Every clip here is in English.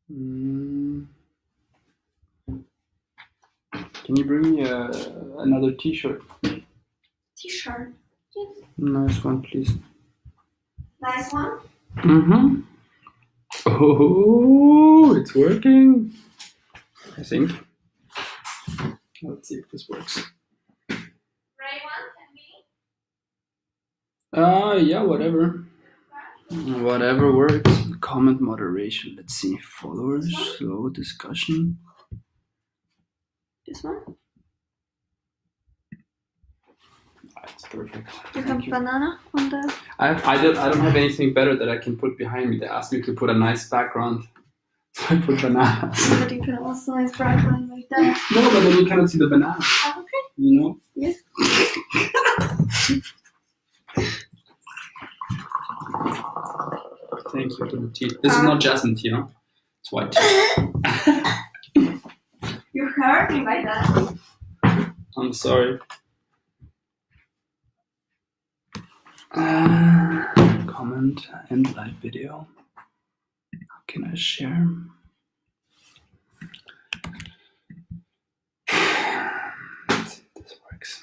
Can you bring me another t-shirt? T-shirt? Yes. Nice one, please. Nice one? Mm-hmm. Oh, it's working. I think. Let's see if this works. Gray one can be? Yeah, whatever. Whatever works. Comment moderation. Let's see. Followers, slow discussion. This one? That's perfect. You have banana on the... I don't have anything better that I can put behind me. They asked me to put a nice background. So I put bananas. But you can also nice background like that. No, but then you cannot see the banana. Okay. You know? Yes. Thank you for the tea. This is not jasmine tea, huh? It's white tea. You hurt me by that. I'm sorry. Comment and live video. How can I share? Let's see if this works.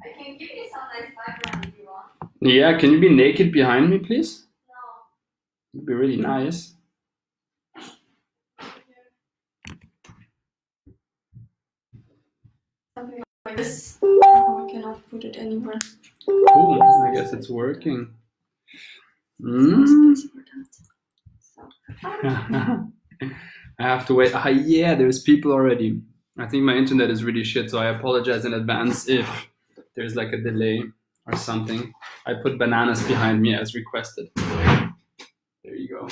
I can give you some nice background if you want. Yeah, can you be naked behind me, please? No. It'd be really nice. Something like this. Oh, I cannot put it anywhere. Cool, I guess it's working. I have to wait. Yeah, there's people already. I think my internet is really shit, so I apologize in advance if there's like a delay or something. I put bananas behind me as requested. There you go.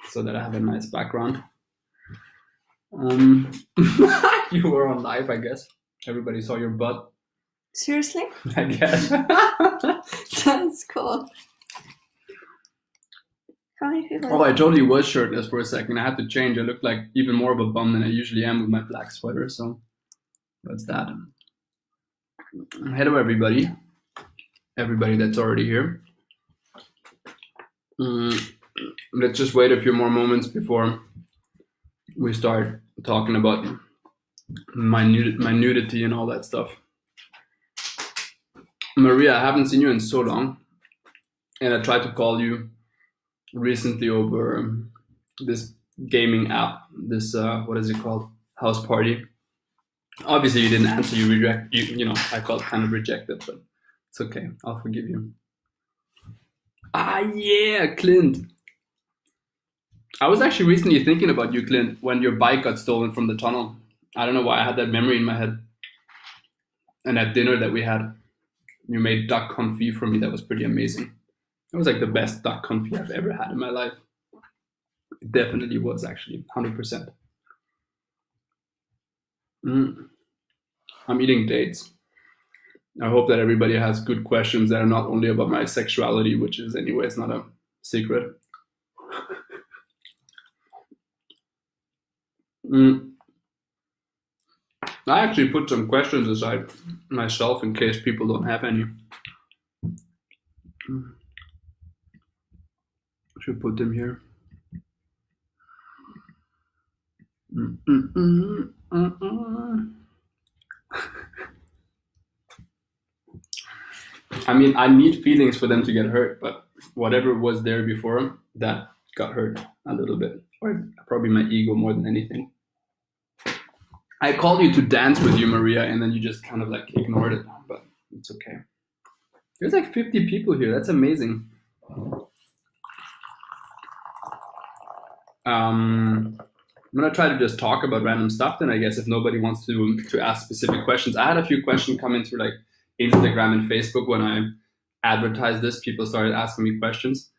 So that I have a nice background. You were on live, I guess. Everybody saw your butt. Seriously? I guess. That's cool. How many people? Oh, I totally was shirtless for a second. I had to change. I looked like even more of a bum than I usually am with my black sweater. So that's that. Hello, everybody. Everybody that's already here. Let's just wait a few more moments before we start talking about my nudity and all that stuff. Maria, I haven't seen you in so long, and I tried to call you recently over this gaming app, this what is it called, house party. Obviously you didn't answer. You know, I felt kind of rejected, but it's okay, I'll forgive you. Yeah, Clint. I was actually recently thinking about you, Clint, when your bike got stolen from the tunnel. I don't know why I had that memory in my head. And that dinner that we had, you made duck confit for me. That was pretty amazing. It was like the best duck confit I've ever had in my life. It definitely was, actually, 100%. I'm eating dates. I hope that everybody has good questions that are not only about my sexuality, which is anyways not a secret. I actually put some questions aside myself in case people don't have any. Should put them here. I mean, I need feelings for them to get hurt, but whatever was there before, that got hurt a little bit. Or probably my ego more than anything. I called you to dance with you, Maria, and then you just kind of like ignored it, but it's okay. There's like 50 people here. That's amazing. I'm gonna try to just talk about random stuff then, I guess, if nobody wants to ask specific questions. I had a few questions come in through like Instagram and Facebook when I advertised this. People started asking me questions.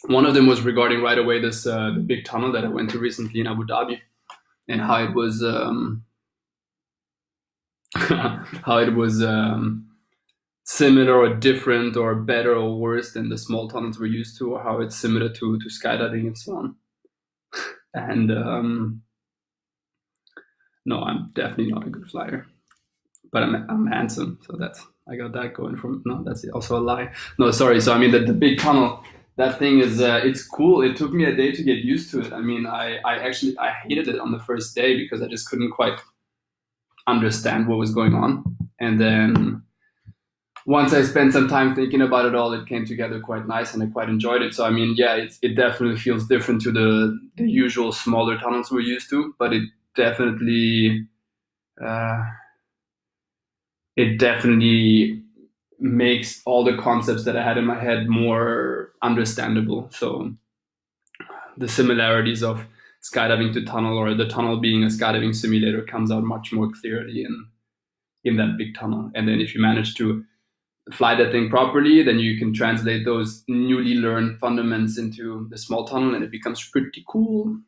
One of them was regarding right away this the big tunnel that I went to recently in Abu Dhabi, and how it was similar or different or better or worse than the small tunnels we're used to, or how it's similar to skydiving and so on. And no, I'm definitely not a good flyer, but I'm handsome, so that's, I got that going from, no, that's also a lie. No, sorry. So I mean, the big tunnel, that thing is, it's cool. It took me a day to get used to it. I mean, I hated it on the first day because I just couldn't quite understand what was going on. And then once I spent some time thinking about it all, it came together quite nice and I quite enjoyed it. So, I mean, yeah, it definitely feels different to the usual smaller tunnels we're used to, but it definitely makes all the concepts that I had in my head more understandable. So the similarities of skydiving to tunnel, or the tunnel being a skydiving simulator, comes out much more clearly in that big tunnel. And then if you manage to fly that thing properly, then you can translate those newly learned fundamentals into the small tunnel and it becomes pretty cool.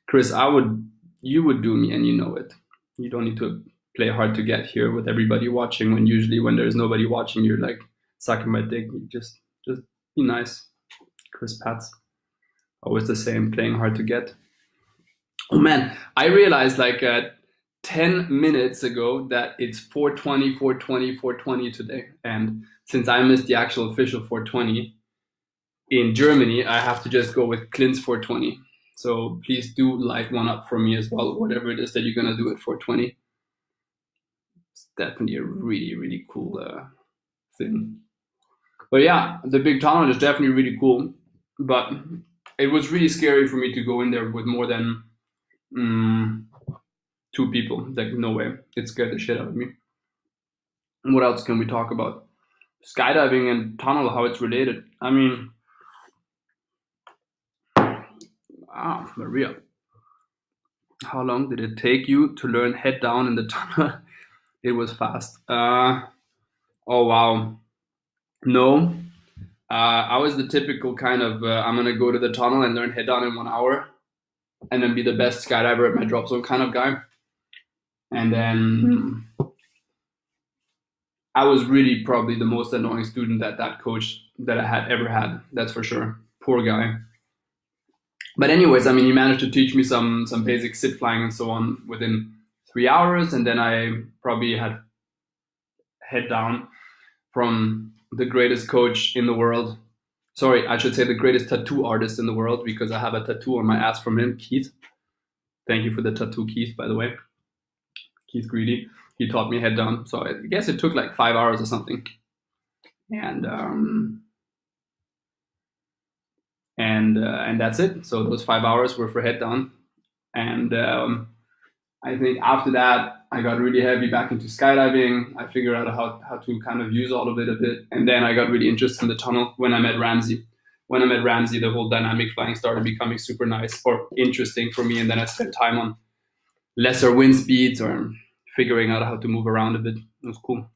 Chris, you would do me and you know it. You don't need to play hard to get here with everybody watching, when usually when there's nobody watching, you're like sucking my dick. You just be nice. Chris Pats, always the same, playing hard to get. Oh man, I realized like 10 minutes ago that it's 420 today. And since I missed the actual official 420 in Germany, I have to just go with Clint's 420. So please do light one up for me as well, whatever it is that you're going to do at 420. It's definitely a really, really cool thing. But yeah, the big tunnel is definitely really cool. But it was really scary for me to go in there with more than 2 people. Like, no way. It scared the shit out of me. And what else can we talk about? Skydiving and tunnel, how it's related. I mean, Maria, how long did it take you to learn head down in the tunnel? It was fast. Oh, wow. No. I was the typical kind of, I'm going to go to the tunnel and learn head down in 1 hour and then be the best skydiver at my drop zone kind of guy. And then I was really probably the most annoying student that coach that I had ever had. That's for sure. Poor guy. But anyways, I mean, he managed to teach me some basic sit flying and so on within 3 hours. And then I probably had head down from the greatest coach in the world. Sorry, I should say the greatest tattoo artist in the world, because I have a tattoo on my ass from him, Keith. Thank you for the tattoo, Keith, by the way. Keith Greedy. He taught me head down. So I guess it took like 5 hours or something. And that's it. So those 5 hours were for head down. And I think after that, I got really heavy back into skydiving. I figured out how to kind of use all of it a bit. And then I got really interested in the tunnel when I met Ramsey. When I met Ramsey, the whole dynamic flying started becoming super nice or interesting for me. And then I spent time on lesser wind speeds or figuring out how to move around a bit. It was cool.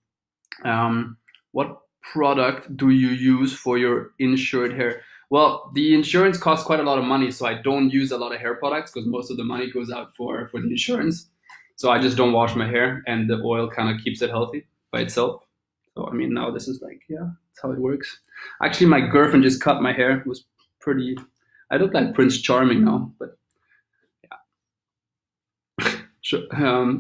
What product do you use for your insured hair? Well, the insurance costs quite a lot of money, so I don't use a lot of hair products because most of the money goes out for the insurance. So I just don't wash my hair, and the oil kind of keeps it healthy by itself. So, I mean, now this is like, yeah, that's how it works. Actually, my girlfriend just cut my hair. It was pretty, I look like Prince Charming now, but yeah. Sure. I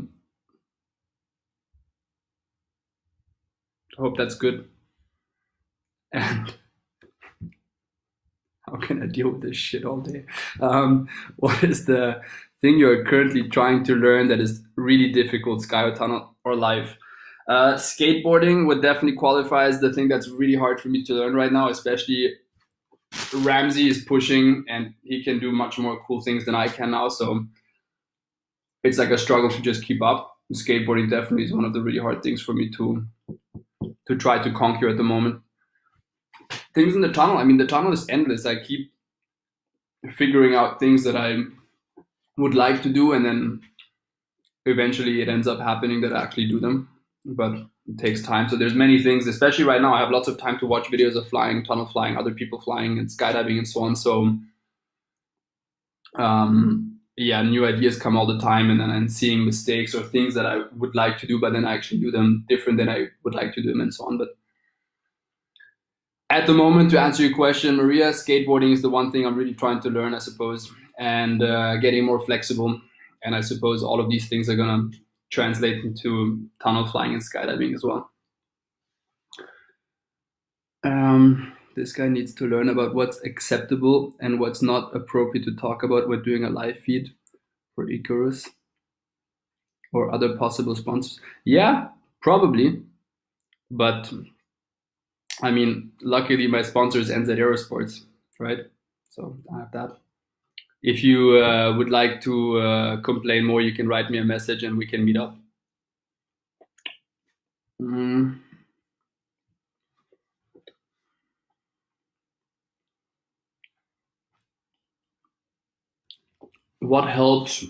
hope that's good. And how can I deal with this shit all day? What is the thing you're currently trying to learn that is really difficult, sky or tunnel or life? Skateboarding would definitely qualify as the thing that's really hard for me to learn right now, especially Ramsey is pushing and he can do much more cool things than I can now. So it's like a struggle to just keep up. Skateboarding definitely is one of the really hard things for me to try to conquer at the moment. Things in the tunnel, I mean, the tunnel is endless. I keep figuring out things that I would like to do, and then eventually it ends up happening that I actually do them, but it takes time. So there's many things, especially right now, I have lots of time to watch videos of flying, tunnel flying, other people flying and skydiving and so on. So yeah, new ideas come all the time, and then I'm seeing mistakes or things that I would like to do, but then I actually do them different than I would like to do them and so on. But at the moment, to answer your question, Maria, skateboarding is the one thing I'm really trying to learn, I suppose, and getting more flexible. And I suppose all of these things are going to translate into tunnel flying and skydiving as well. This guy needs to learn about what's acceptable and what's not appropriate to talk about when doing a live feed for Icarus or other possible sponsors. Yeah, probably. But I mean, luckily my sponsor is NZ Aerosports, right? So I have that. If you would like to complain more, you can write me a message and we can meet up. What helps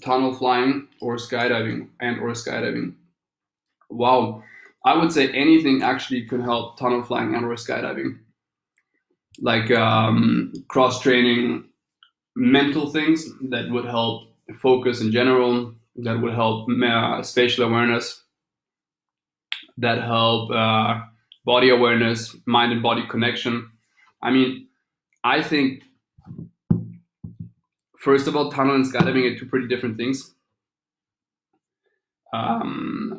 tunnel flying or skydiving or skydiving? Wow, I would say anything actually can help tunnel flying and or skydiving. Like cross training, mental things that would help focus in general, that would help spatial awareness, that help body awareness, mind and body connection. I mean, I think first of all, tunnel and skydiving are two pretty different things.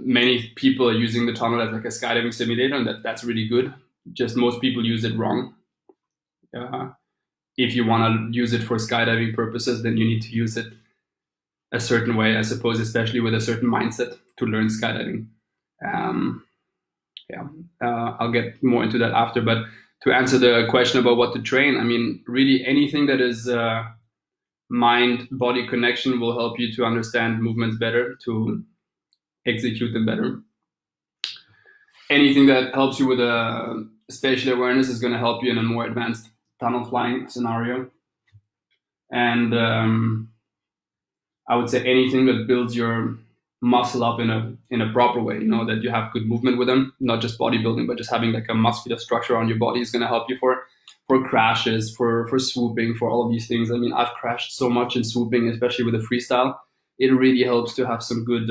Many people are using the tunnel as like a skydiving simulator, and that's really good. Just most people use it wrong. If you want to use it for skydiving purposes, then you need to use it a certain way, I suppose, especially with a certain mindset to learn skydiving. I'll get more into that after. But to answer the question about what to train, I mean, really anything that is mind-body connection will help you to understand movements better, to execute them better. Anything that helps you with spatial awareness is going to help you in a more advanced tunnel flying scenario. And I would say anything that builds your muscle up in a proper way, you know, that you have good movement with them, not just bodybuilding, but just having like a muscular structure on your body is going to help you for crashes, for swooping, for all of these things. I mean, I've crashed so much in swooping, especially with a freestyle. It really helps to have some good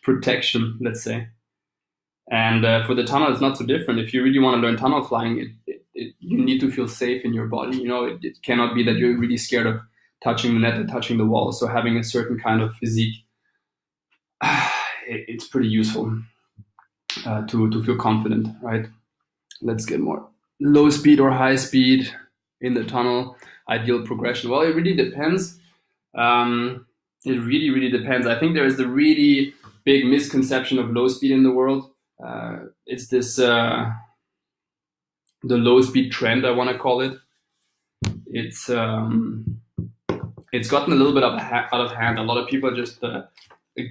protection, let's say. And for the tunnel, it's not so different. If you really want to learn tunnel flying, you need to feel safe in your body. You know, it cannot be that you're really scared of touching the net or touching the wall. So having a certain kind of physique, it's pretty useful to feel confident, right? Let's get more. Low speed or high speed in the tunnel, ideal progression. Well, it really depends. It really, really depends. I think there is the really big misconception of low speed in the world. It's this the low speed trend, I want to call it. It's gotten a little bit out of hand. A lot of people are just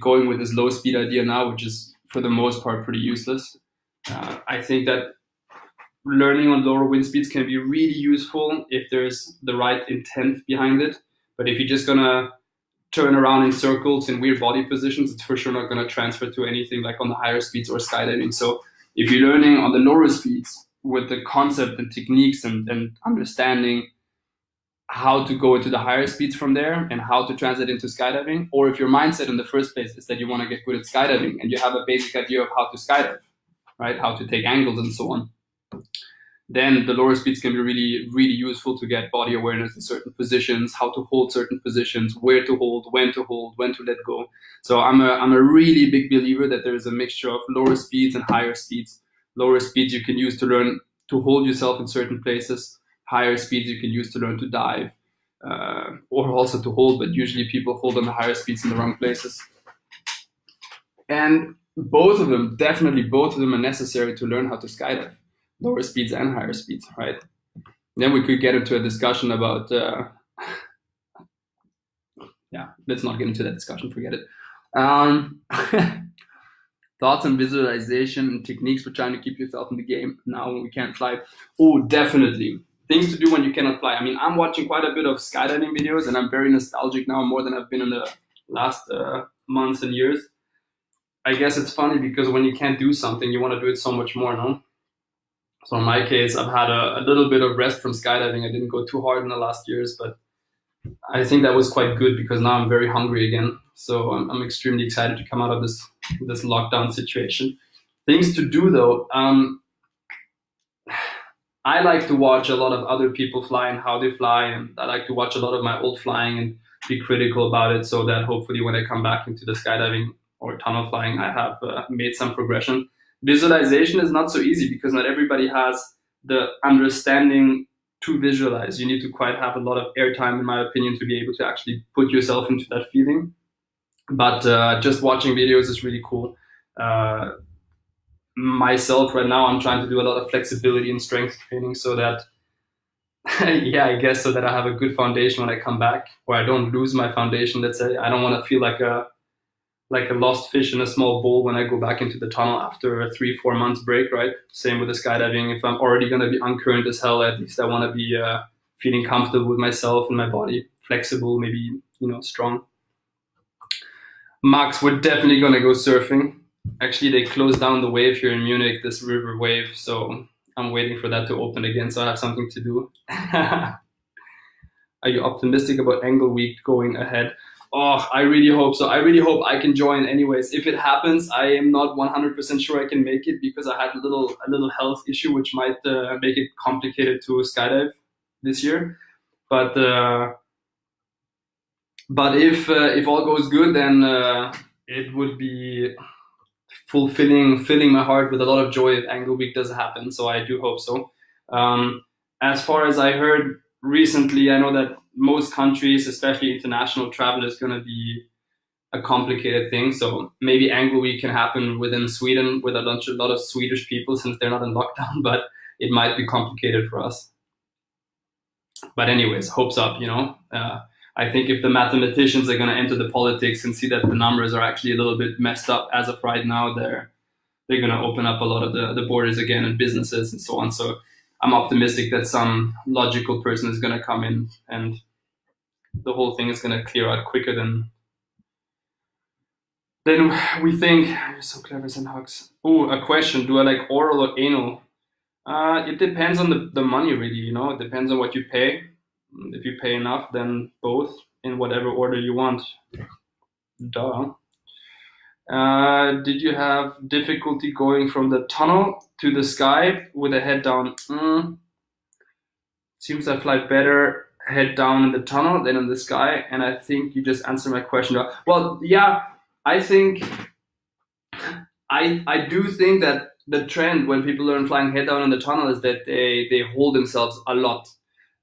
going with this low speed idea now, which is for the most part pretty useless. I think that learning on lower wind speeds can be really useful if there's the right intent behind it. But if you're just gonna turn around in circles in weird body positions, it's for sure not gonna transfer to anything like on the higher speeds or skydiving. So if you're learning on the lower speeds with the concept and techniques and understanding how to go into the higher speeds from there and how to translate into skydiving, or if your mindset in the first place is that you want to get good at skydiving and you have a basic idea of how to skydive, right, how to take angles and so on, then the lower speeds can be really, really useful to get body awareness in certain positions, how to hold certain positions, where to hold, when to let go. So I'm a really big believer that there is a mixture of lower speeds and higher speeds. Lower speeds you can use to learn to hold yourself in certain places. Higher speeds you can use to learn to dive or also to hold, but usually people hold on the higher speeds in the wrong places. And both of them, definitely both of them are necessary to learn how to skydive, lower speeds and higher speeds, right? Then we could get into a discussion about, let's not get into that discussion, forget it. Thoughts on visualization and techniques for trying to keep yourself in the game now when we can't fly. Oh, definitely. Things to do when you cannot fly. I mean, I'm watching quite a bit of skydiving videos and I'm very nostalgic now, more than I've been in the last months and years. I guess it's funny because when you can't do something, you want to do it so much more, no? So in my case, I've had a little bit of rest from skydiving. I didn't go too hard in the last years, but I think that was quite good because now I'm very hungry again. So I'm extremely excited to come out of this lockdown situation. Things to do though. I like to watch a lot of other people fly and how they fly, and I like to watch a lot of my old flying and be critical about it, so that hopefully when I come back into the skydiving or tunnel flying, I have made some progression. Visualization is not so easy because not everybody has the understanding to visualize. You need to quite have a lot of airtime, in my opinion, to be able to actually put yourself into that feeling. But just watching videos is really cool. Myself right now, I'm trying to do a lot of flexibility and strength training so that yeah, I guess so that I have a good foundation when I come back, or I don't lose my foundation. Let's say I don't want to feel like a lost fish in a small bowl when I go back into the tunnel after a 3-4 months break, right? Same with the skydiving. If I'm already going to be uncurrent as hell, at least I want to be feeling comfortable with myself and my body, flexible, maybe, strong. Max, we're definitely going to go surfing. Actually, they closed down the wave here in Munich, this river wave, so I'm waiting for that to open again, so I have something to do. Are you optimistic about Angle Week going ahead? Oh, I really hope so. I really hope I can join anyways. If it happens, I am not 100% sure I can make it because I had a little health issue, which might make it complicated to skydive this year. But if all goes good, then it would be filling my heart with a lot of joy if Angle Week does happen. So I do hope so. As far as I heard recently, I know that most countries, especially international travel, is going to be a complicated thing. So maybe Angle Week can happen within Sweden with a lot of Swedish people since they're not in lockdown, but it might be complicated for us. But anyways, hopes up, I think if the mathematicians are going to enter the politics and see that the numbers are actually a little bit messed up as of right now, they're going to open up a lot of the borders again and businesses and so on. So I'm optimistic that some logical person is going to come in and the whole thing is going to clear out quicker than we think. You're so clever, St. Hugs. Oh, a question. Do I like oral or anal? It depends on the money, really, It depends on what you pay. If you pay enough, then both in whatever order you want. Duh. Did you have difficulty going from the tunnel to the sky with the head down? Seems I fly better head down in the tunnel than in the sky, and I think you just answered my question. Well, yeah, I think I do think that the trend when people learn flying head down in the tunnel is that they hold themselves a lot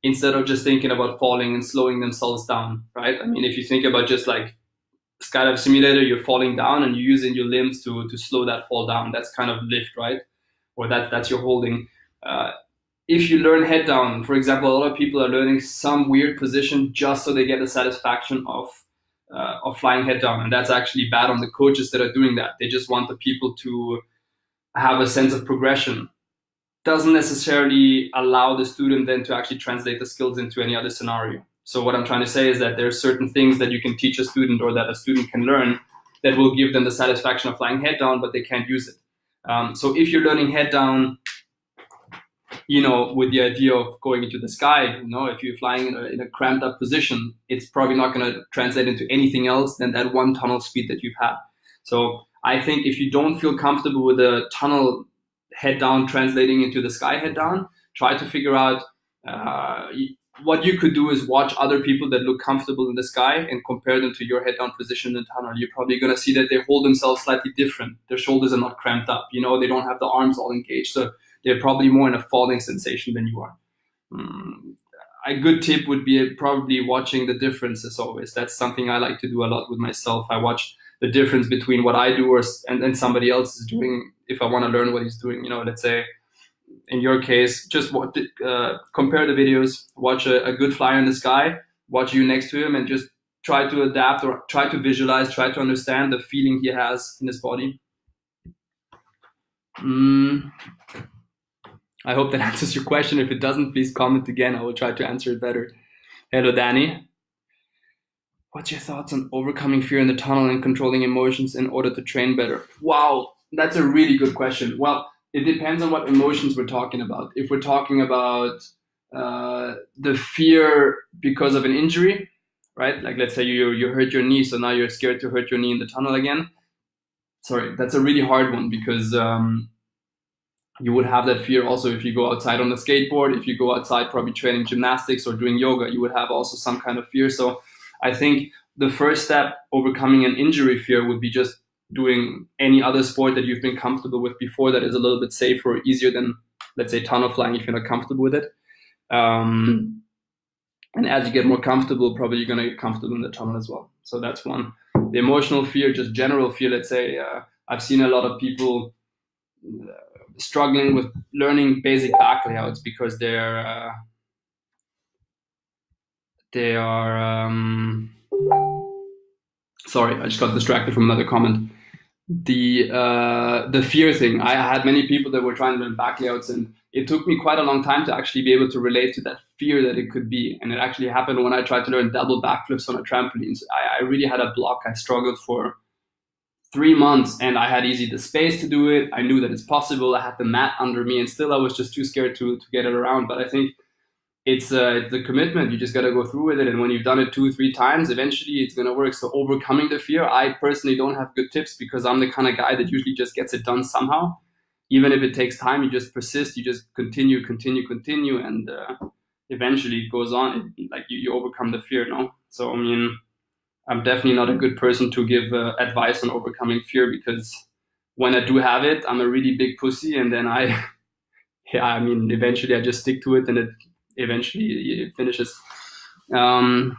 instead of just thinking about falling and slowing themselves down, right? I mean, if you think about just like skydive simulator, you're falling down and you're using your limbs to slow that fall down. That's kind of lift, right? Or that's your holding. If you learn head down, for example, a lot of people are learning some weird position just so they get the satisfaction of flying head down. And that's actually bad on the coaches that are doing that. They just want the people to have a sense of progression. Doesn't necessarily allow the student then to actually translate the skills into any other scenario. So what I'm trying to say is that there are certain things that you can teach a student or that a student can learn that will give them the satisfaction of flying head down, but they can't use it. So if you're learning head down, with the idea of going into the sky, if you're flying in a cramped up position, it's probably not going to translate into anything else than that one tunnel speed that you've had. So I think if you don't feel comfortable with a tunnel head down translating into the sky head down, try to figure out what you could do is watch other people that look comfortable in the sky and compare them to your head down position in the tunnel. You're probably going to see that they hold themselves slightly different. Their shoulders are not cramped up. They don't have the arms all engaged. So they're probably more in a falling sensation than you are. A good tip would be probably watching the differences always. That's something I like to do a lot with myself. I watch the difference between what I do and somebody else is doing if I want to learn what he's doing. Let's say in your case, just compare the videos, watch a good flyer in the sky, watch you next to him, and just try to adapt or try to visualize, try to understand the feeling he has in his body. I hope that answers your question. If it doesn't, please comment again. I will try to answer it better. Hello, Danny. What's your thoughts on overcoming fear in the tunnel and controlling emotions in order to train better? Wow, that's a really good question. Well, it depends on what emotions we're talking about. If we're talking about the fear because of an injury, right? Like let's say you hurt your knee, so now you're scared to hurt your knee in the tunnel again. Sorry, that's a really hard one because you would have that fear also if you go outside on the skateboard, if you go outside probably training gymnastics or doing yoga, you would have also some kind of fear. So I think the first step overcoming an injury fear would be just doing any other sport that you've been comfortable with before that is a little bit safer or easier than, let's say, tunnel flying if you're not comfortable with it. And as you get more comfortable, probably you're going to get comfortable in the tunnel as well. So that's one. The emotional fear, just general fear, let's say, I've seen a lot of people struggling with learning basic back layouts because they are sorry, I just got distracted from another comment. The fear thing. I had many people that were trying to learn back layouts, and it took me quite a long time to actually be able to relate to that fear that it could be. And it actually happened when I tried to learn double backflips on a trampoline. So I really had a block. I struggled for 3 months, and I had easy the space to do it. I knew that it's possible. I had the mat under me, and still I was just too scared to get it around. But I think it's the commitment. You just got to go through with it. And when you've done it 2-3 times, eventually it's going to work. So overcoming the fear, I personally don't have good tips because I'm the kind of guy that usually just gets it done somehow. Even if it takes time, you just persist, you just continue, and eventually it goes on. Like you overcome the fear, no? So, I mean, I'm definitely not a good person to give advice on overcoming fear because when I do have it, I'm a really big pussy, and then eventually I just stick to it, and it eventually finishes. But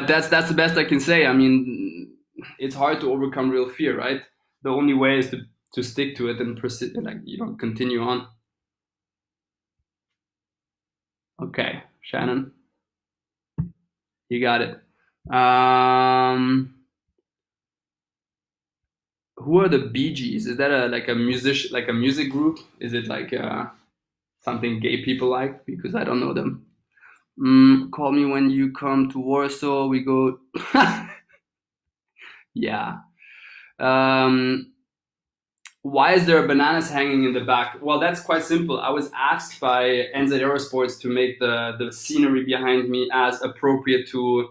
that's the best I can say. I mean, it's hard to overcome real fear, right? The only way is to stick to it and persist, like, continue on. Okay, Shannon, you got it. Who are the Bee Gees? Is that a music group? Is it like something gay people like? Because I don't know them. Call me when you come to Warsaw. We go. Yeah. Why is there bananas hanging in the back? Well, that's quite simple. I was asked by NZ Aerosports to make the scenery behind me as appropriate to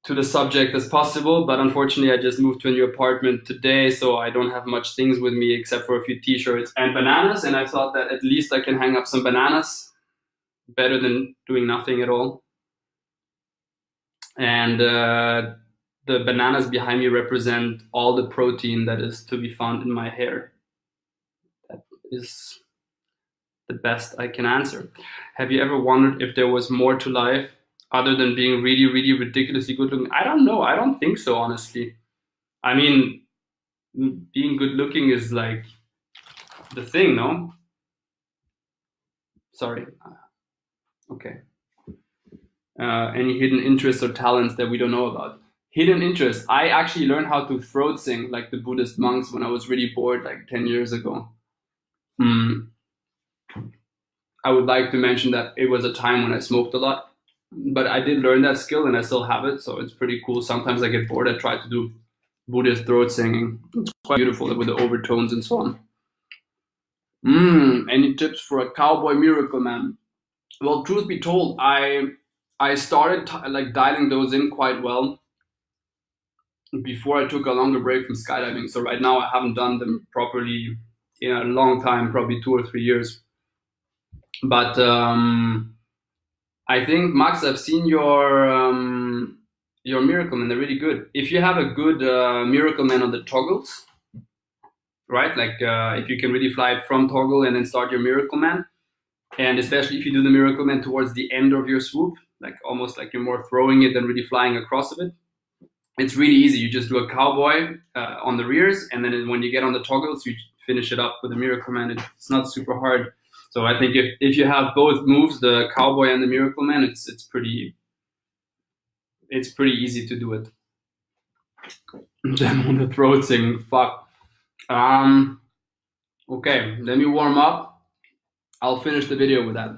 the subject as possible, but unfortunately I just moved to a new apartment today, so I don't have much things with me except for a few t-shirts and bananas, and I thought that at least I can hang up some bananas, better than doing nothing at all. And the bananas behind me represent all the protein that is to be found in my hair. That is the best I can answer. Have you ever wondered if there was more to life other than being really, really ridiculously good looking? I don't know. I don't think so, honestly. I mean, being good looking is like the thing, no? Sorry. Okay. Any hidden interests or talents that we don't know about? Hidden interests. I actually learned how to throat sing like the Buddhist monks when I was really bored like 10 years ago. I would like to mention that it was a time when I smoked a lot, but I did learn that skill and I still have it, so it's pretty cool. Sometimes I get bored, I try to do Buddhist throat singing. It's quite beautiful with the overtones and so on. Any tips for a cowboy miracle man? Well, truth be told, I started dialing those in quite well before I took a longer break from skydiving. So right now I haven't done them properly in a long time, probably 2 or 3 years. But I think, Max, I've seen your Miracle Man. They're really good. If you have a good Miracle Man on the toggles, right? Like if you can really fly it from toggle and then start your Miracle Man, and especially if you do the Miracle Man towards the end of your swoop, like almost like you're more throwing it than really flying across of it. It's really easy. You just do a cowboy on the rears, and then when you get on the toggles, you finish it up with a Miracle Man. It's not super hard. So I think if you have both moves, the cowboy and the Miracle Man, it's pretty easy to do it. Them on the throat singing, fuck. Okay, let me warm up. I'll finish the video with that.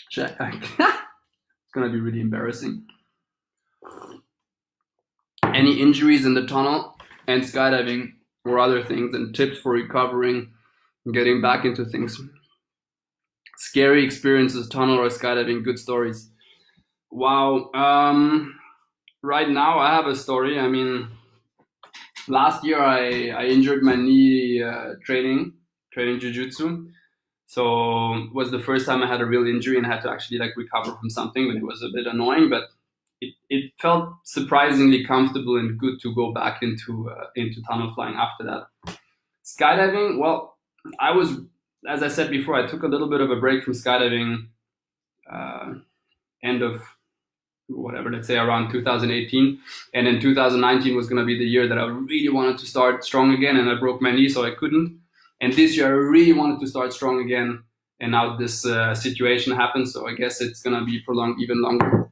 Check. It's gonna be really embarrassing. Any injuries in the tunnel and skydiving or other things, and tips for recovering and getting back into things? Scary experiences, tunnel or skydiving, good stories. Wow. Right now I have a story. I mean, last year I injured my knee training jiu-jitsu. So it was the first time I had a real injury and had to actually like recover from something, but it was a bit annoying, but it felt surprisingly comfortable and good to go back into tunnel flying after that. Skydiving, well, I was, as I said before, I took a little bit of a break from skydiving end of whatever, let's say around 2018. And then 2019 was going to be the year that I really wanted to start strong again, and I broke my knee, so I couldn't. And this year I really wanted to start strong again, and now this situation happened, so I guess it's going to be prolonged even longer.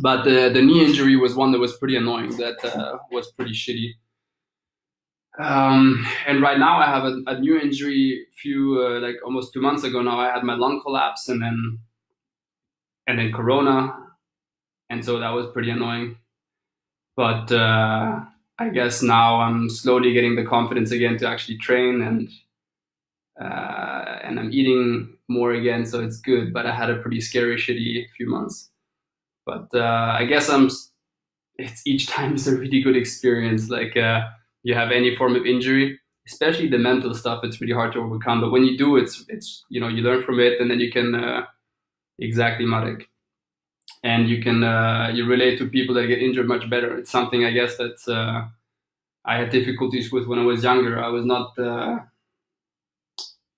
But the knee injury was one that was pretty annoying, that was pretty shitty. And right now I have a new injury like almost 2 months ago now. I had my lung collapse and then Corona. And so that was pretty annoying. But I guess now I'm slowly getting the confidence again to actually train, and I'm eating more again, so it's good. But I had a pretty scary, shitty few months. But I guess it's each time is a really good experience. Like you have any form of injury, especially the mental stuff, it's really hard to overcome. But when you do, it's you learn from it, and then you can exactly, Marek. And you can you relate to people that get injured much better. It's something I guess that I had difficulties with when I was younger. I was not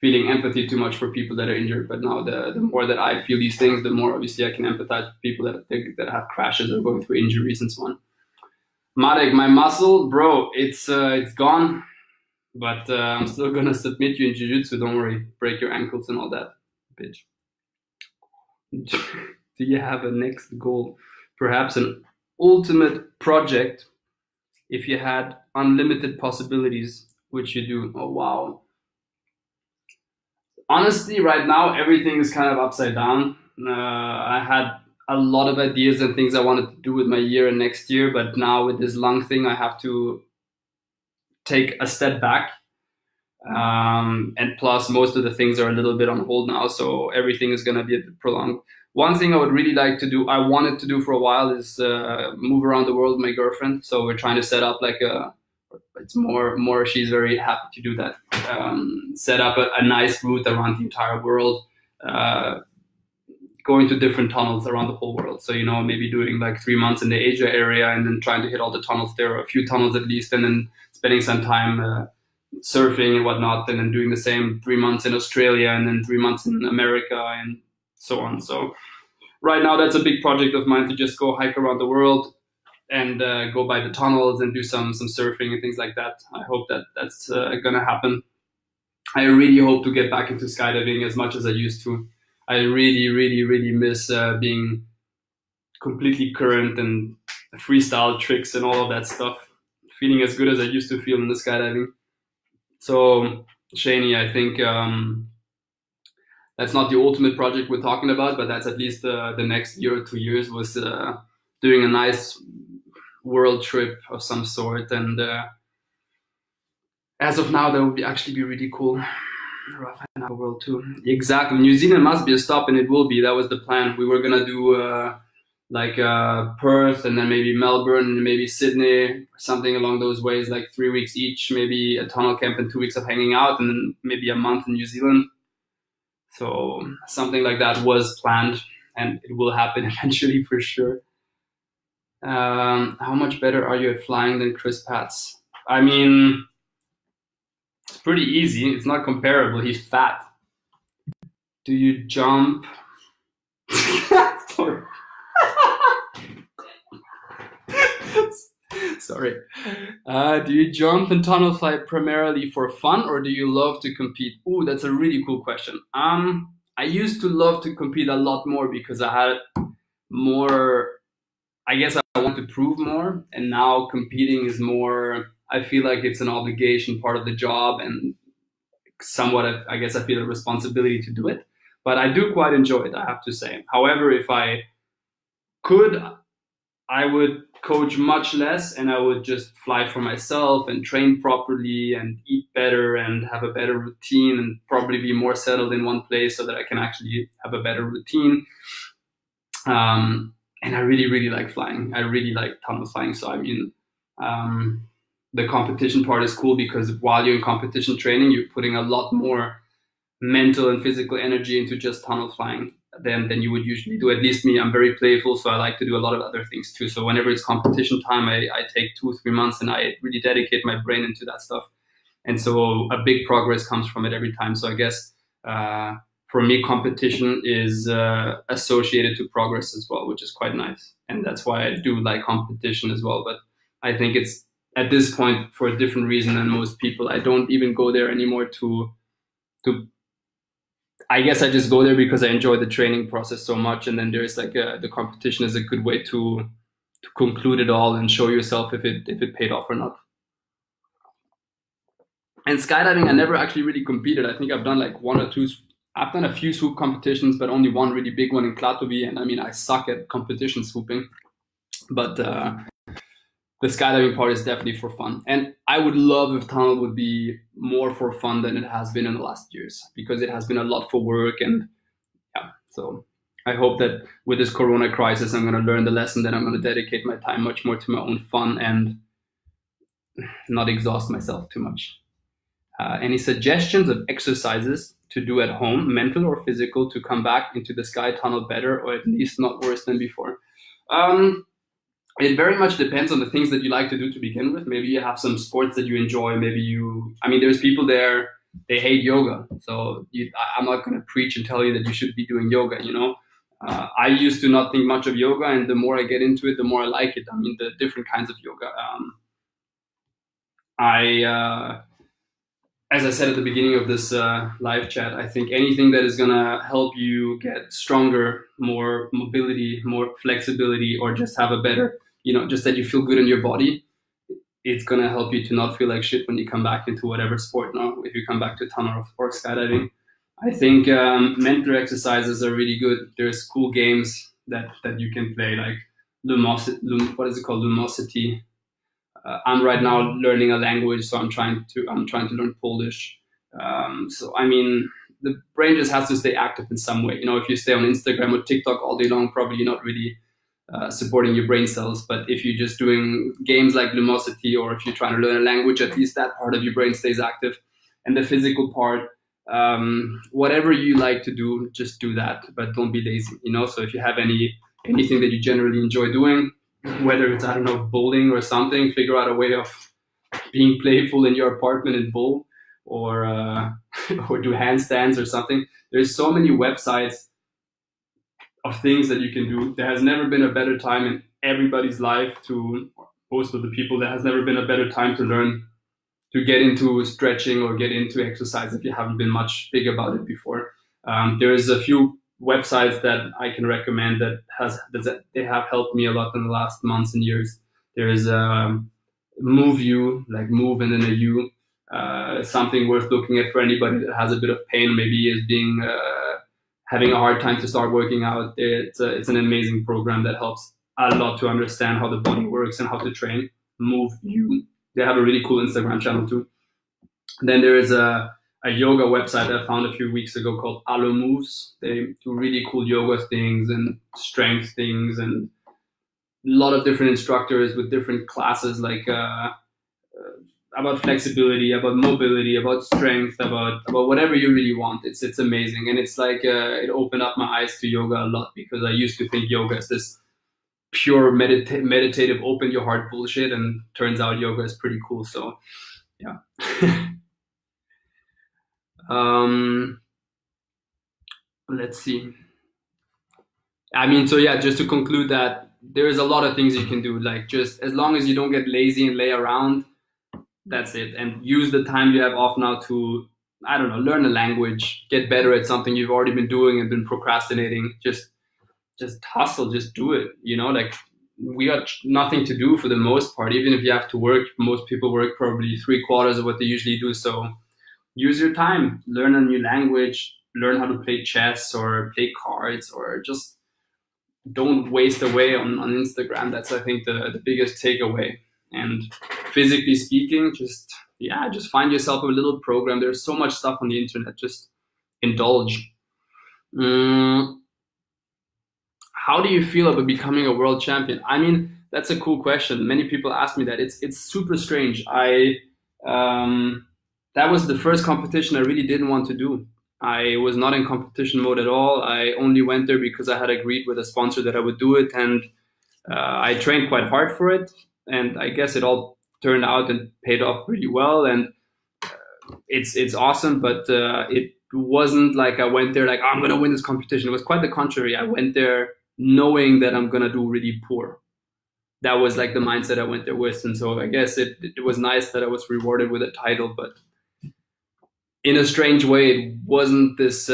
feeling empathy too much for people that are injured, but now the more that I feel these things, the more obviously I can empathize with people that have crashes or going through injuries and so on. Marek, my muscle, bro, it's gone, but I'm still gonna submit you in jiu-jitsu. Don't worry, break your ankles and all that, bitch. Do you have a next goal? Perhaps an ultimate project. If you had unlimited possibilities, which you do? Oh, wow. Honestly, right now, everything is kind of upside down. I had a lot of ideas and things I wanted to do with my year and next year, but now with this lung thing, I have to take a step back. And plus, most of the things are a little bit on hold now, so everything is going to be a bit prolonged. One thing I would really like to do, I wanted to do for a while, is move around the world with my girlfriend. So we're trying to set up like it's more, she's very happy to do that. Set up a nice route around the entire world, going to different tunnels around the whole world. So, maybe doing like 3 months in the Asia area and then trying to hit all the tunnels there, or a few tunnels at least, and then spending some time surfing and whatnot, and then doing the same 3 months in Australia and then 3 months in America and so on. So right now that's a big project of mine, to just go hike around the world and go by the tunnels and do some surfing and things like that. I hope that's gonna happen. I really hope to get back into skydiving as much as I used to. I really, really, really miss being completely current and freestyle tricks and all of that stuff, feeling as good as I used to feel in the skydiving. So Shani, I think that's not the ultimate project we're talking about, but that's at least the next year or 2 years, was doing a nice world trip of some sort. And as of now, that would actually be really cool. Rafael World Tour. Exactly. New Zealand must be a stop, and it will be. That was the plan. We were going to do Perth, and then maybe Melbourne, and maybe Sydney, something along those ways, like 3 weeks each, maybe a tunnel camp and 2 weeks of hanging out, and then maybe a month in New Zealand. So something like that was planned, and it will happen eventually for sure. How much better are you at flying than Chris Patz? I mean, it's pretty easy. It's not comparable. He's fat. Do you jump? Sorry. Sorry. Do you jump and tunnel fly primarily for fun, or do you love to compete? Ooh, that's a really cool question. I used to love to compete a lot more because I had more, I guess I want to prove more, and now competing is more, I feel like it's an obligation, part of the job, and somewhat, I guess I feel a responsibility to do it. But I do quite enjoy it, I have to say. However, if I could, I would coach much less, and I would just fly for myself and train properly and eat better and have a better routine, and probably be more settled in one place so that I can actually have a better routine. And I really, really like flying. I really like tunnel flying. So I mean, the competition part is cool because while you're in competition training, you're putting a lot more mental and physical energy into just tunnel flying than you would usually do. At least me, I'm very playful, so I like to do a lot of other things too. So whenever it's competition time, I take 2-3 months and I really dedicate my brain into that stuff. And so a big progress comes from it every time. So I guess for me, competition is associated to progress as well, which is quite nice. And that's why I do like competition as well. But I think it's at this point for a different reason than most people. I don't even go there anymore to I guess I just go there because I enjoy the training process so much, and then there's like the competition is a good way to conclude it all and show yourself if it paid off or not. And skydiving, I never actually really competed. I think I've done like 1 or 2. I've done a few swoop competitions, but only one really big one in Klatovy. And I mean, I suck at competition swooping, but the skydiving part is definitely for fun. And I would love if tunnel would be more for fun than it has been in the last years, because it has been a lot for work. And yeah, so I hope that with this Corona crisis, I'm going to learn the lesson that I'm going to dedicate my time much more to my own fun and not exhaust myself too much. Any suggestions of exercises to do at home, mental or physical, to come back into the sky tunnel better, or at least not worse than before? It very much depends on the things that you like to do to begin with. Maybe you have some sports that you enjoy. There's people there, they hate yoga. So I'm not going to preach and tell you that you should be doing yoga, I used to not think much of yoga, and the more I get into it, the more I like it. I mean, the different kinds of yoga. As I said at the beginning of this live chat, I think anything that is going to help you get stronger, more mobility, more flexibility, or just have a better, just that you feel good in your body, it's going to help you to not feel like shit when you come back into whatever sport now, if you come back to tunnel or skydiving. I think mental exercises are really good. There's cool games that you can play, like Lumosity. I'm right now learning a language, so I'm trying to learn Polish. So I mean, the brain just has to stay active in some way. If you stay on Instagram or TikTok all day long, probably you're not really supporting your brain cells. But if you're just doing games like Lumosity, or if you're trying to learn a language, at least that part of your brain stays active. And the physical part, whatever you like to do, just do that, but don't be lazy. So if you have anything that you generally enjoy doing, whether it's, I don't know, bowling or something, figure out a way of being playful in your apartment and bowl, or or do handstands or something. There's so many websites of things that you can do. There has never been a better time in everybody's life most of the people, there has never been a better time to learn to get into stretching or get into exercise if you haven't been much big about it before. There's a few websites that I can recommend that they have helped me a lot in the last months and years. There is Move You, like move and then a U, something worth looking at for anybody that has a bit of pain, maybe is having a hard time to start working out. It's an amazing program that helps a lot to understand how the body works and how to train. Move You. They have a really cool Instagram channel too. Then there is a yoga website I found a few weeks ago called Alo Moves. They do really cool yoga things and strength things, and a lot of different instructors with different classes, like about flexibility, about mobility, about strength, about whatever you really want. It's amazing, and it's like it opened up my eyes to yoga a lot, because I used to think yoga is this pure meditative, open your heart bullshit, and turns out yoga is pretty cool. So yeah. Let's see. I mean, so yeah, just to conclude that there is a lot of things you can do, like just as long as you don't get lazy and lay around, that's it. And use the time you have off now to, I don't know, learn a language, get better at something you've already been doing and been procrastinating. Just hustle, just do it. Like we got nothing to do for the most part. Even if you have to work, most people work probably 3/4 of what they usually do. So use your time, learn a new language, learn how to play chess or play cards, or just don't waste away on Instagram. That's, I think, the biggest takeaway. And physically speaking, just find yourself a little program. There's so much stuff on the internet. Just indulge. How do you feel about becoming a world champion? I mean, that's a cool question. Many people ask me that. It's super strange. That was the first competition I really didn't want to do. I was not in competition mode at all. I only went there because I had agreed with a sponsor that I would do it, and I trained quite hard for it. And I guess it all turned out and paid off really well. And it's awesome, but it wasn't like I went there like, oh, I'm gonna win this competition. It was quite the contrary. I went there knowing that I'm gonna do really poor. That was like the mindset I went there with, and so I guess it was nice that I was rewarded with a title, but in a strange way, it wasn't this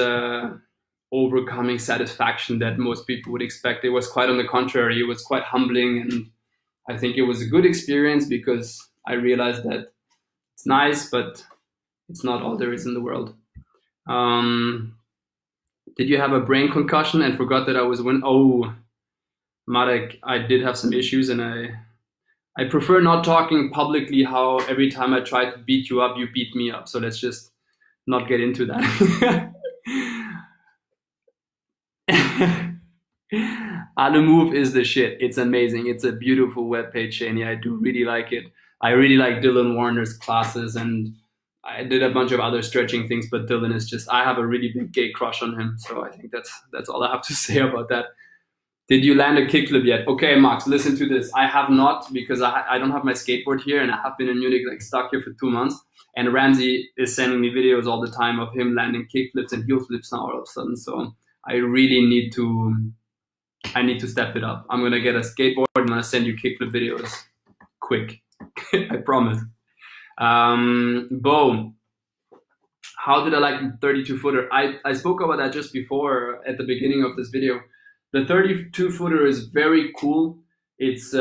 overcoming satisfaction that most people would expect. It was quite on the contrary. It was quite humbling, and I think it was a good experience because I realized that it's nice, but it's not all there is in the world. Did you have a brain concussion and forgot that I was winning? Oh, Marek, I did have some issues, and I prefer not talking publicly how every time I try to beat you up, you beat me up. So let's just not get into that. The Move is the shit. It's amazing. It's a beautiful webpage, Shani. I do really like it. I really like Dylan Warner's classes, and I did a bunch of other stretching things, but Dylan is just, I have a really big gay crush on him. So I think that's all I have to say about that. Did you land a kickflip yet? Okay, Max, listen to this. I have not, because I don't have my skateboard here, and I have been in Munich, like stuck here for 2 months. And Ramsey is sending me videos all the time of him landing kickflips and heel flips now all of a sudden. So I really need to step it up. I'm gonna get a skateboard and I'm gonna send you kickflip videos quick. I promise. Bo, how did I like the 32 footer? I spoke about that just before at the beginning of this video. The 32 footer is very cool. It's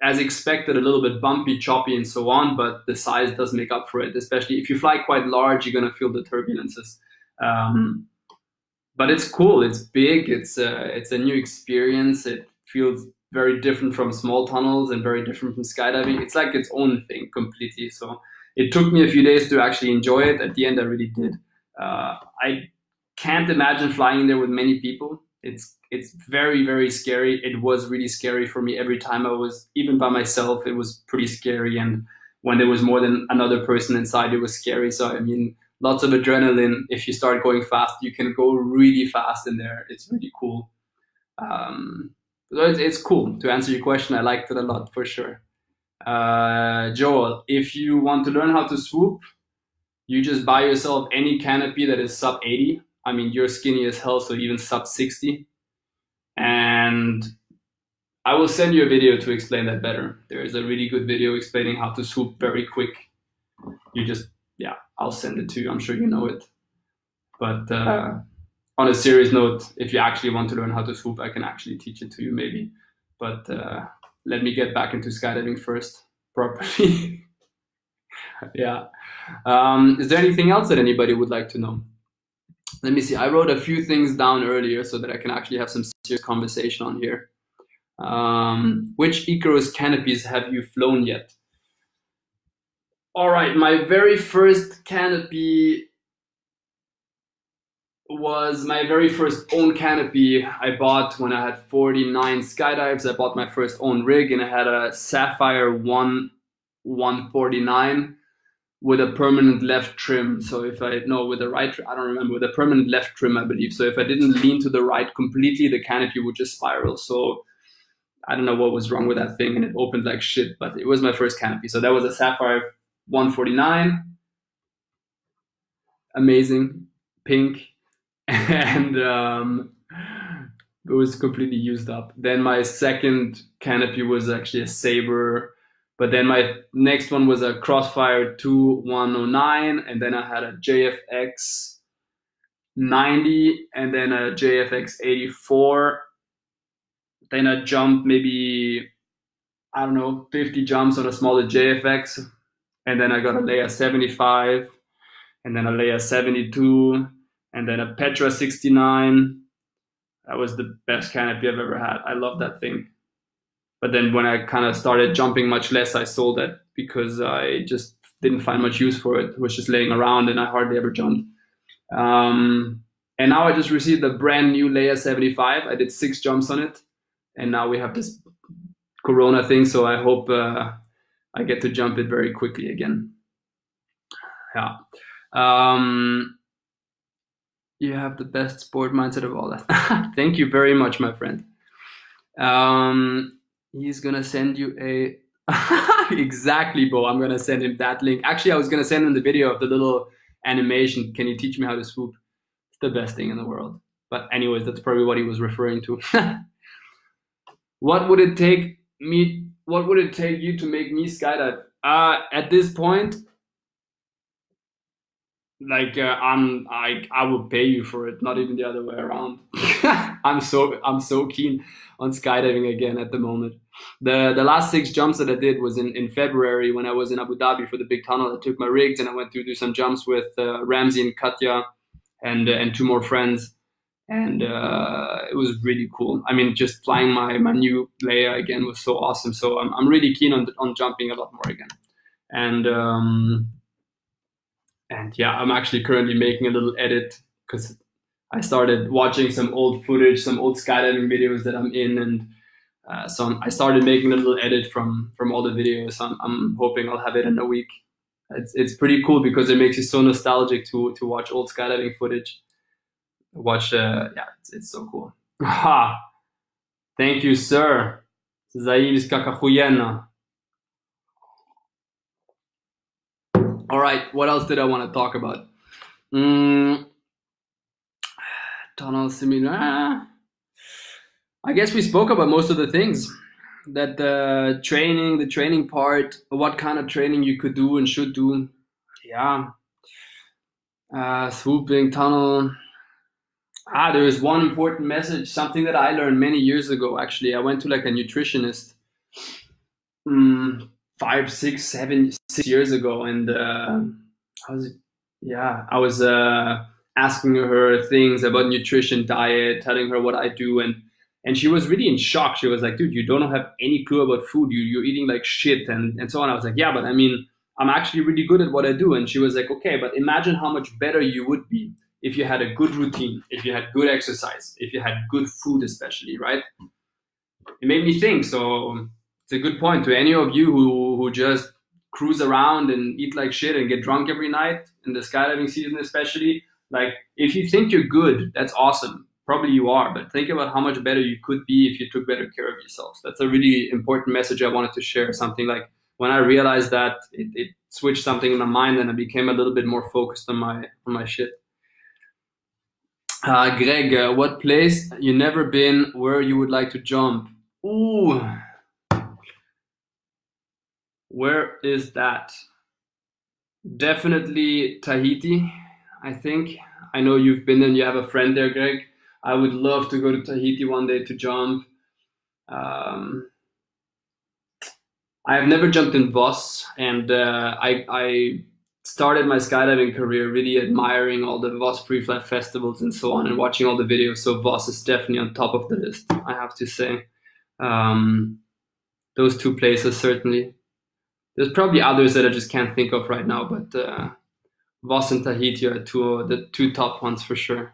as expected, a little bit bumpy, choppy, and so on, but the size does make up for it. Especially if you fly quite large, you're gonna feel the turbulences. But it's cool. It's big. It's a new experience. It feels very different from small tunnels and very different from skydiving. It's like its own thing completely. So it took me a few days to actually enjoy it. At the end, I really did. I can't imagine flying there with many people. It's very, very scary. It was really scary for me every time I was, even by myself, it was pretty scary. And when there was more than another person inside, it was scary. So, I mean, lots of adrenaline. If you start going fast, you can go really fast in there. It's really cool. So it's cool. To answer your question, I liked it a lot for sure. Joel, if you want to learn how to swoop, you just buy yourself any canopy that is sub 80. I mean, you're skinny as hell, so even sub 60. And I will send you a video to explain that better. There is a really good video explaining how to swoop very quick. You just, yeah, I'll send it to you. I'm sure you know it. But on a serious note, if you actually want to learn how to swoop, I can actually teach it to you maybe. But let me get back into skydiving first, properly. Yeah. Is there anything else that anybody would like to know? Let me see. I wrote a few things down earlier so that I can actually have some serious conversation on here. Which Icarus canopies have you flown yet? All right, my very first canopy was my very first own canopy I bought when I had 49 skydives. I bought my first own rig, and I had a Sapphire 149 with a permanent left trim. So if I, no, with the right, I don't remember, with a permanent left trim, I believe. So if I didn't lean to the right completely, the canopy would just spiral. So I don't know what was wrong with that thing, and it opened like shit, but it was my first canopy. So that was a Sapphire 149. Amazing, pink. And it was completely used up. Then my second canopy was actually a Sabre, but then my next one was a Crossfire 2109, and then I had a JFX 90, and then a JFX 84. Then I jumped maybe, I don't know, 50 jumps on a smaller JFX, and then I got a Leia 75, and then a Leia 72, and then a Petra 69. That was the best canopy I've ever had. I love that thing. But then when I kind of started jumping much less, I sold that because I just didn't find much use for it. It was just laying around and I hardly ever jumped. And now I just received a brand new Leia 75. I did 6 jumps on it. And now we have this Corona thing. So I hope I get to jump it very quickly again. Yeah. You have the best sport mindset of all that. Thank you very much, my friend. He's gonna send you a exactly, Bo. I'm gonna send him that link. Actually, I was gonna send him the video of the little animation. Can you teach me how to swoop? It's the best thing in the world. But anyways, that's probably what he was referring to. What would it take you to make me skydive? At this point, like I will pay you for it, not even the other way around. I'm so keen on skydiving again at the moment. The last 6 jumps that I did was in February when I was in Abu Dhabi for the big tunnel. I took my rigs and I went to do some jumps with Ramsey and Katya and 2 more friends, and it was really cool. I mean, just flying my new layer again was so awesome. So I'm really keen on jumping a lot more again. And yeah, I'm actually currently making a little edit because I started watching some old footage, some old skydiving videos that I'm in, and so I started making a little edit from all the videos. I'm hoping I'll have it in a week. It's pretty cool because it makes you so nostalgic to watch old skydiving footage. Yeah, it's so cool. Thank you, sir. Zairiska Kakuyena. All right, what else did I want to talk about? Tunnel simulator. I guess we spoke about most of the things. That the training part, what kind of training you could do and should do. Yeah. Swooping, tunnel. There is one important message, something that I learned many years ago, actually. I went to like a nutritionist 5, 6, 7, 6 years ago, and I was asking her things about nutrition, diet, telling her what I do, and she was really in shock. She was like, dude, you don't have any clue about food. You're eating like shit and so on. I was like, yeah, but I mean, I'm actually really good at what I do. And she was like, okay, but imagine how much better you would be if you had a good routine, if you had good exercise, if you had good food, especially, right? It made me think. So it's a good point to any of you who just cruise around and eat like shit and get drunk every night in the skydiving season, especially. Like, if you think you're good, that's awesome. Probably you are, but think about how much better you could be if you took better care of yourselves. That's a really important message I wanted to share. Something like when I realized that, it switched something in my mind and I became a little bit more focused on my shit. Greg, what place you never been where you would like to jump? Ooh, where is that? Definitely Tahiti, I think. I know you've been and you have a friend there, Greg. I would love to go to Tahiti one day to jump. I have never jumped in Voss, and I started my skydiving career really admiring all the Voss free flight festivals and so on, and watching all the videos. So Voss is definitely on top of the list, I have to say. Those 2 places, certainly. There's probably others that I just can't think of right now, but Voss and Tahiti are the 2 top ones for sure.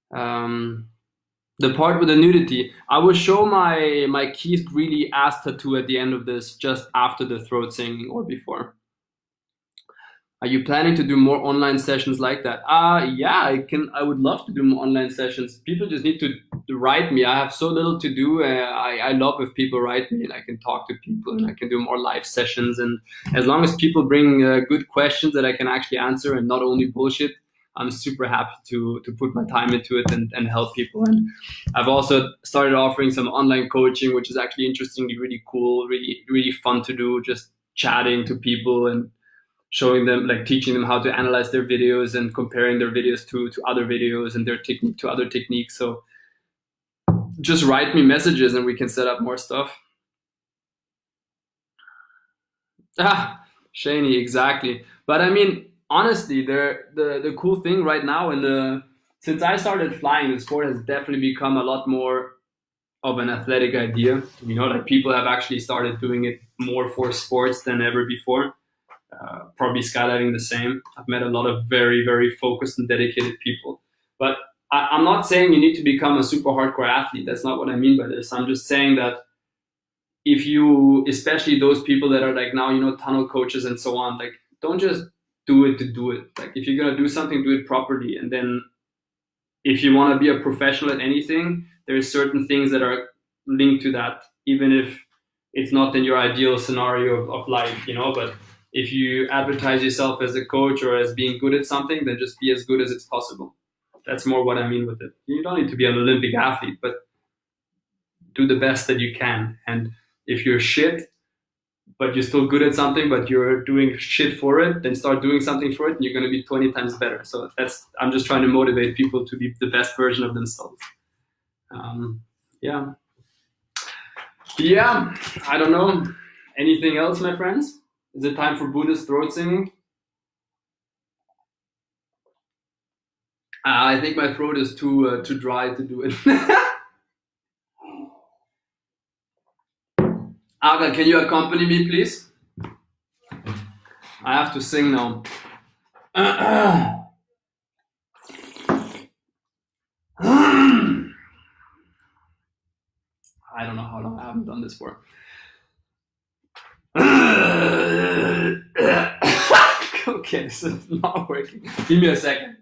The part with the nudity, I will show my Keith Greeley ass tattoo at the end of this, just after the throat singing or before. Are you planning to do more online sessions like that? Yeah, I would love to do more online sessions. People just need to write me. I have so little to do. I love if people write me and I can talk to people and I can do more live sessions. And as long as people bring good questions that I can actually answer and not only bullshit, I'm super happy to put my time into it and help people. And I've also started offering some online coaching, which is actually interestingly really cool, really, really fun to do, just chatting to people and showing them, like teaching them how to analyze their videos and comparing their videos to other videos and their technique to other techniques. So just write me messages and we can set up more stuff. Shaney, exactly. But I mean, honestly, the cool thing right now, since I started flying, the sport has definitely become a lot more of an athletic idea. You know, like people have actually started doing it more for sports than ever before. Probably skydiving the same. I've met a lot of very, very focused and dedicated people. But I'm not saying you need to become a super hardcore athlete. That's not what I mean by this. I'm just saying that if you, especially those people that are like now, you know, tunnel coaches and so on, like don't just do it to do it. Like if you're going to do something, do it properly. And then if you want to be a professional at anything, there's certain things that are linked to that, even if it's not in your ideal scenario of life, you know. But if you advertise yourself as a coach or as being good at something, then just be as good as it's possible. That's more what I mean with it. You don't need to be an Olympic athlete, but do the best that you can. And if you're shit, but you're still good at something, but you're doing shit for it, then start doing something for it, and you're going to be 20 times better. So I'm just trying to motivate people to be the best version of themselves. Yeah, I don't know. Anything else, my friends? Is it time for Buddhist throat singing? I think my throat is too dry to do it. Aga, can you accompany me, please? I have to sing now. I don't know how long I haven't done this for. Okay, this is not working. Give me a second.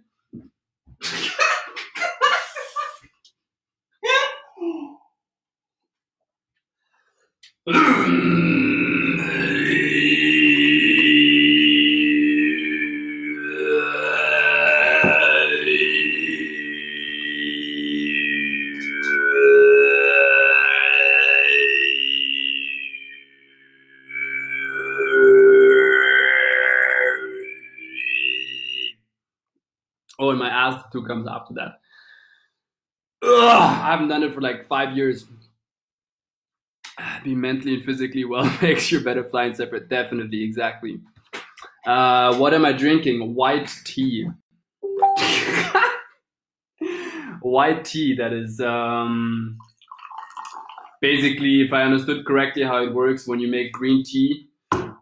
Oh, and my altitude comes after that. I haven't done it for like 5 years. Be mentally and physically well makes you better flying separate. Definitely, exactly. What am I drinking? White tea. White tea, that is basically, if I understood correctly how it works, when you make green tea,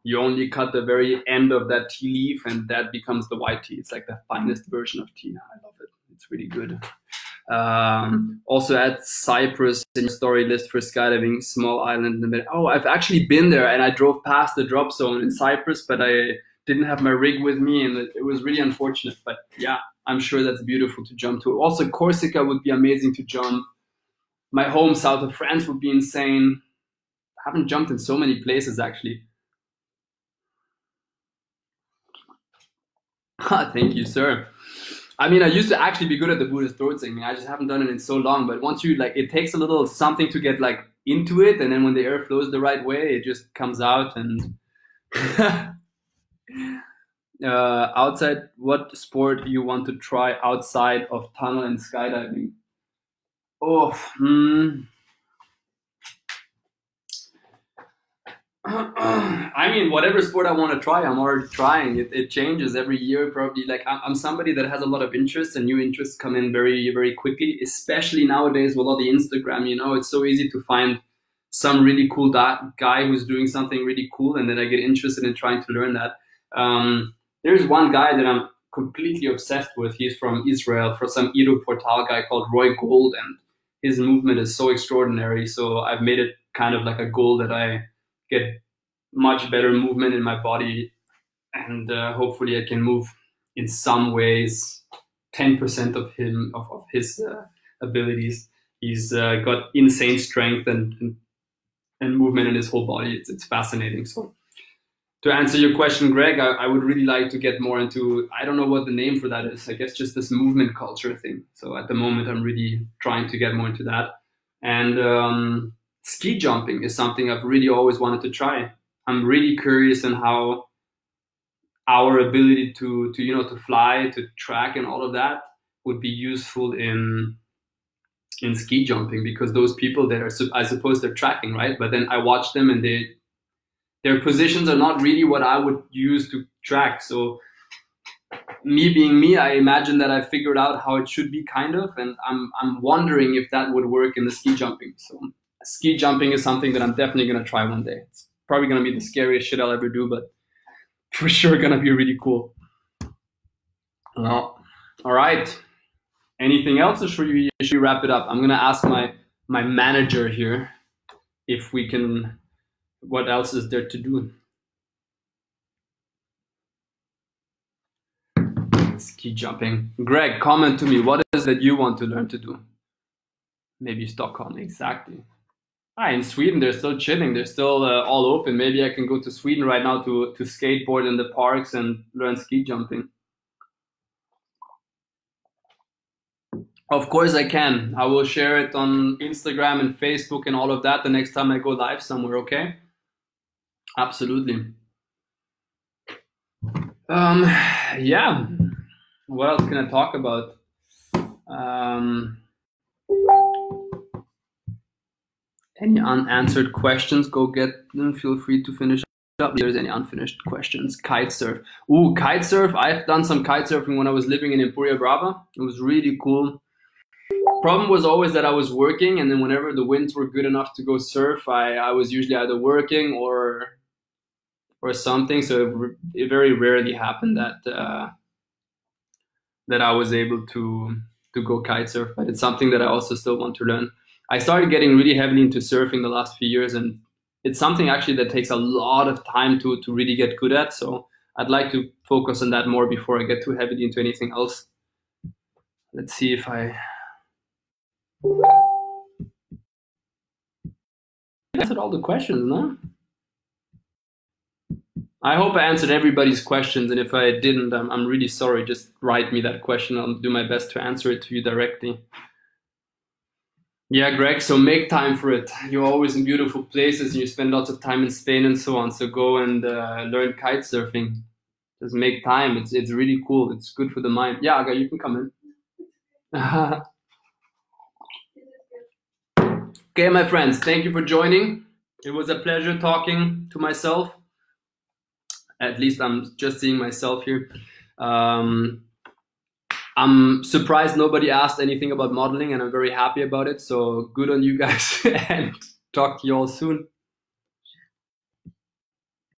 you only cut the very end of that tea leaf, and that becomes the white tea. It's like the finest version of tea. I love it. It's really good. Also add Cyprus in your story list for skydiving, small island in the middle. Oh, I've actually been there, and I drove past the drop zone in Cyprus, but I didn't have my rig with me, and it was really unfortunate. But yeah, I'm sure that's beautiful to jump to. Also, Corsica would be amazing to jump. My home south of France would be insane. I haven't jumped in so many places, actually. Thank you, sir. I mean, I used to actually be good at the Buddhist throat singing. I just haven't done it in so long. But once you, like, it takes a little something to get, like, into it. And then when the air flows the right way, it just comes out. And outside, what sport do you want to try outside of tunnel and skydiving? Oh, I mean, whatever sport I want to try, I'm already trying. It changes every year, probably. Like, I'm somebody that has a lot of interests, and new interests come in very, very quickly, especially nowadays with all the Instagram, you know. It's so easy to find some really cool guy who's doing something really cool, and then I get interested in trying to learn that. There's one guy that I'm completely obsessed with. He's from Israel, for some Edo Portal guy called Roy Gold, and his movement is so extraordinary. So I've made it kind of like a goal that I get much better movement in my body, and hopefully I can move in some ways 10% of his abilities. He's got insane strength and movement in his whole body. It's fascinating. So to answer your question, Greg, I would really like to get more into, I don't know what the name for that is, I guess just this movement culture thing. So at the moment I'm really trying to get more into that. And ski jumping is something I've really always wanted to try. I'm really curious in how our ability to fly, to track, and all of that would be useful in ski jumping, because those people that are, I suppose they're tracking, right? But then I watch them, and their positions are not really what I would use to track. So me being me, I imagine that I figured out how it should be, kind of, and I'm wondering if that would work in the ski jumping. So ski jumping is something that I'm definitely going to try one day. It's probably going to be the scariest shit I'll ever do, but for sure going to be really cool. Well, all right. Anything else, or should we wrap it up? I'm going to ask my manager here if we can, what else is there to do? Ski jumping. Greg, comment to me. What is it you want to learn to do? Maybe Stockholm, exactly. In Sweden, they're still chilling. They're still all open. Maybe I can go to Sweden right now to skateboard in the parks and learn ski jumping. Of course I can. I will share it on Instagram and Facebook and all of that the next time I go live somewhere, okay? Absolutely. Yeah. What else can I talk about? Any unanswered questions, go get them. Feel free to finish up. If there's any unfinished questions. Kitesurf. Ooh, kitesurf. I've done some kitesurfing when I was living in Empuria Brava. It was really cool. Problem was always that I was working, and then whenever the winds were good enough to go surf, I was usually either working or something. So it very rarely happened that that I was able to go kitesurf. But it's something that I also still want to learn. I started getting really heavily into surfing the last few years, and it's something actually that takes a lot of time to really get good at. So I'd like to focus on that more before I get too heavily into anything else. Let's see if I answered all the questions, no? I hope I answered everybody's questions, and if I didn't, I'm really sorry. Just write me that question. I'll do my best to answer it to you directly. Yeah, Greg, so make time for it. You're always in beautiful places and you spend lots of time in Spain and so on. So go and learn kite surfing. Just make time. It's really cool. It's good for the mind. Yeah, Aga, you can come in. Okay, my friends, thank you for joining. It was a pleasure talking to myself. At least I'm just seeing myself here. I'm surprised nobody asked anything about modeling, and I'm very happy about it. So good on you guys, and talk to you all soon.